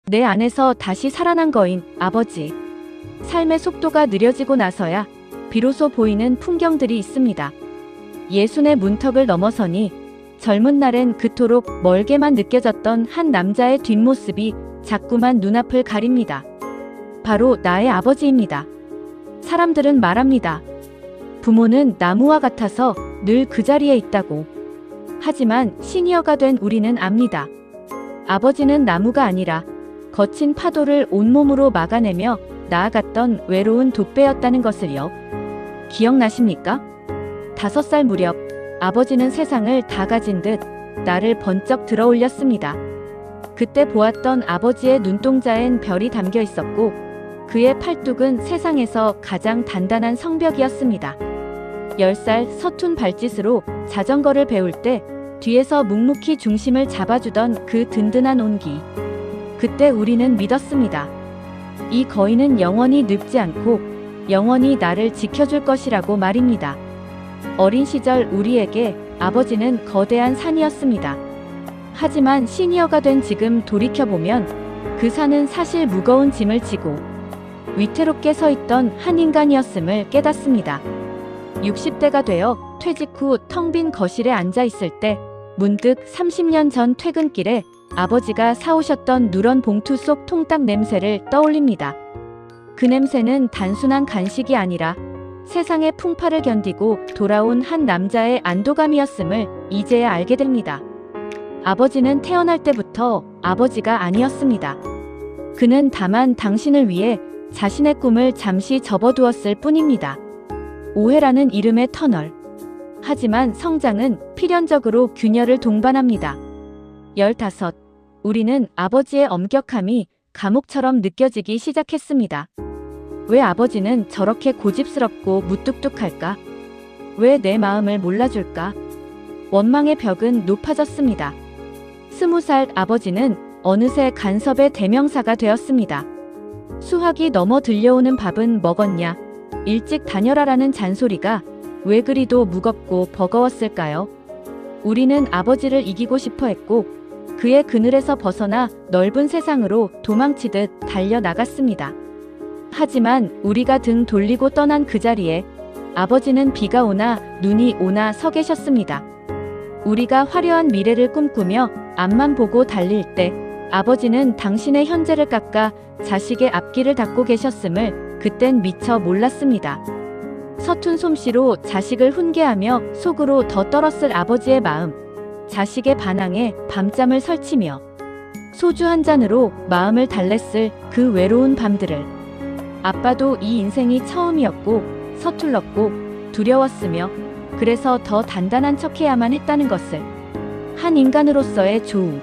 내 안에서 다시 살아난 거인 아버지. 삶의 속도가 느려지고 나서야 비로소 보이는 풍경들이 있습니다. 예순의 문턱을 넘어서니 젊은 날엔 그토록 멀게만 느껴졌던 한 남자의 뒷모습이 자꾸만 눈앞을 가립니다. 바로 나의 아버지입니다. 사람들은 말합니다. 부모는 나무와 같아서 늘 그 자리에 있다고. 하지만 시니어가 된 우리는 압니다. 아버지는 나무가 아니라 거친 파도를 온몸으로 막아내며 나아갔던 외로운 돛배였다는 것을요. 기억나십니까? 5살 무렵 아버지는 세상을 다 가진 듯 나를 번쩍 들어올렸습니다. 그때 보았던 아버지의 눈동자엔 별이 담겨 있었고 그의 팔뚝은 세상에서 가장 단단한 성벽이었습니다. 10살 서툰 발짓으로 자전거를 배울 때 뒤에서 묵묵히 중심을 잡아주던 그 든든한 온기. 그때 우리는 믿었습니다. 이 거인은 영원히 늙지 않고 영원히 나를 지켜줄 것이라고 말입니다. 어린 시절 우리에게 아버지는 거대한 산이었습니다. 하지만 시니어가 된 지금 돌이켜보면 그 산은 사실 무거운 짐을 지고 위태롭게 서 있던 한 인간이었음을 깨닫습니다. 60대가 되어 퇴직 후 텅 빈 거실에 앉아 있을 때 문득 30년 전 퇴근길에 아버지가 사오셨던 누런 봉투 속 통닭 냄새를 떠올립니다. 그 냄새는 단순한 간식이 아니라 세상의 풍파를 견디고 돌아온 한 남자의 안도감이었음을 이제야 알게 됩니다. 아버지는 태어날 때부터 아버지가 아니었습니다. 그는 다만 당신을 위해 자신의 꿈을 잠시 접어두었을 뿐입니다. 오해라는 이름의 터널. 하지만 성장은 필연적으로 균열을 동반합니다. 15. 우리는 아버지의 엄격함이 감옥처럼 느껴지기 시작했습니다. 왜 아버지는 저렇게 고집스럽고 무뚝뚝할까? 왜 내 마음을 몰라줄까? 원망의 벽은 높아졌습니다. 20살 아버지는 어느새 간섭의 대명사가 되었습니다. 수학이 넘어 들려오는 밥은 먹었냐? 일찍 다녀라라는 잔소리가 왜 그리도 무겁고 버거웠을까요? 우리는 아버지를 이기고 싶어 했고 그의 그늘에서 벗어나 넓은 세상으로 도망치듯 달려나갔습니다. 하지만 우리가 등 돌리고 떠난 그 자리에 아버지는 비가 오나 눈이 오나 서 계셨습니다. 우리가 화려한 미래를 꿈꾸며 앞만 보고 달릴 때 아버지는 당신의 현재를 깎아 자식의 앞길을 닦고 계셨음을 그땐 미처 몰랐습니다. 서툰 솜씨로 자식을 훈계하며 속으로 더 떨었을 아버지의 마음. 자식의 반항에 밤잠을 설치며 소주 한 잔으로 마음을 달랬을 그 외로운 밤들을. 아빠도 이 인생이 처음이었고 서툴렀고 두려웠으며 그래서 더 단단한 척해야만 했다는 것을. 한 인간으로서의 조우.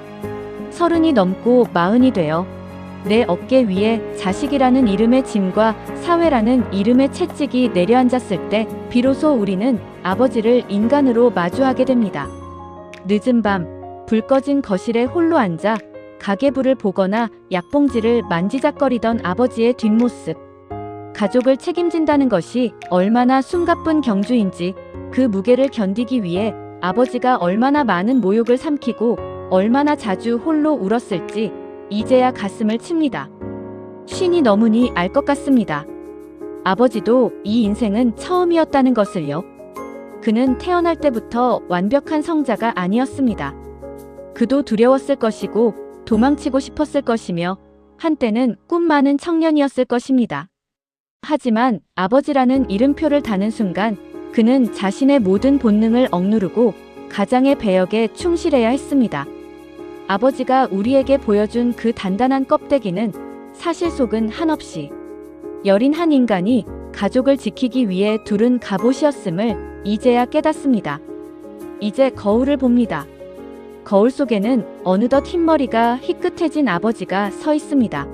30이 넘고 40이 되어 내 어깨 위에 자식이라는 이름의 짐과 사회라는 이름의 채찍이 내려앉았을 때 비로소 우리는 아버지를 인간으로 마주하게 됩니다. 늦은 밤, 불 꺼진 거실에 홀로 앉아 가계부를 보거나 약봉지를 만지작거리던 아버지의 뒷모습. 가족을 책임진다는 것이 얼마나 숨가쁜 경주인지, 그 무게를 견디기 위해 아버지가 얼마나 많은 모욕을 삼키고 얼마나 자주 홀로 울었을지 이제야 가슴을 칩니다. 쉰이 넘으니 알 것 같습니다. 아버지도 이 인생은 처음이었다는 것을요. 그는 태어날 때부터 완벽한 성자가 아니었습니다. 그도 두려웠을 것이고 도망치고 싶었을 것이며 한때는 꿈 많은 청년이었을 것입니다. 하지만 아버지라는 이름표를 다는 순간 그는 자신의 모든 본능을 억누르고 가장의 배역에 충실해야 했습니다. 아버지가 우리에게 보여준 그 단단한 껍데기는 사실 속은 한없이 여린 한 인간이 가족을 지키기 위해 두른 갑옷이었음을 이제야 깨닫습니다. 이제 거울을 봅니다. 거울 속에는 어느덧 흰머리가 희끗해진 아버지가 서 있습니다.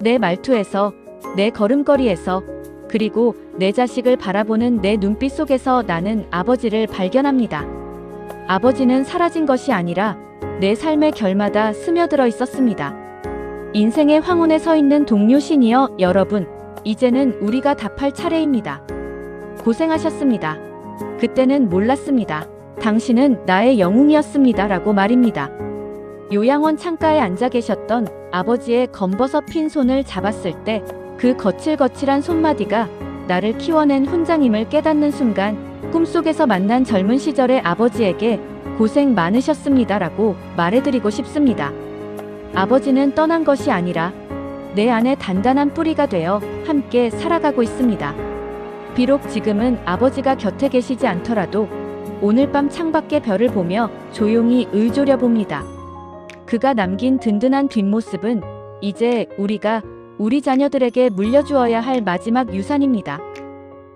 내 말투에서, 내 걸음걸이에서, 그리고 내 자식을 바라보는 내 눈빛 속에서 나는 아버지를 발견합니다. 아버지는 사라진 것이 아니라 내 삶의 결마다 스며들어 있었습니다. 인생의 황혼에 서 있는 동료 시니어 여러분, 이제는 우리가 답할 차례입니다. 고생하셨습니다. 그때는 몰랐습니다. 당신은 나의 영웅이었습니다. 라고 말입니다. 요양원 창가에 앉아 계셨던 아버지의 검버섯 핀 손을 잡았을 때 그 거칠거칠한 손마디가 나를 키워낸 훈장임을 깨닫는 순간 꿈속에서 만난 젊은 시절의 아버지에게 고생 많으셨습니다라고 말해드리고 싶습니다. 아버지는 떠난 것이 아니라 내 안에 단단한 뿌리가 되어 함께 살아가고 있습니다. 비록 지금은 아버지가 곁에 계시지 않더라도 오늘 밤 창밖의 별을 보며 조용히 의조려 봅니다. 그가 남긴 든든한 뒷모습은 이제 우리가 우리 자녀들에게 물려주어야 할 마지막 유산입니다.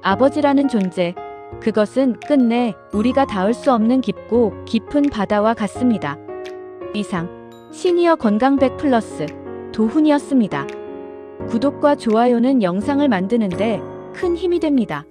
아버지라는 존재, 그것은 끝내 우리가 닿을 수 없는 깊고 깊은 바다와 같습니다. 이상 시니어 건강100 플러스 도훈이었습니다. 구독과 좋아요는 영상을 만드는데 큰 힘이 됩니다.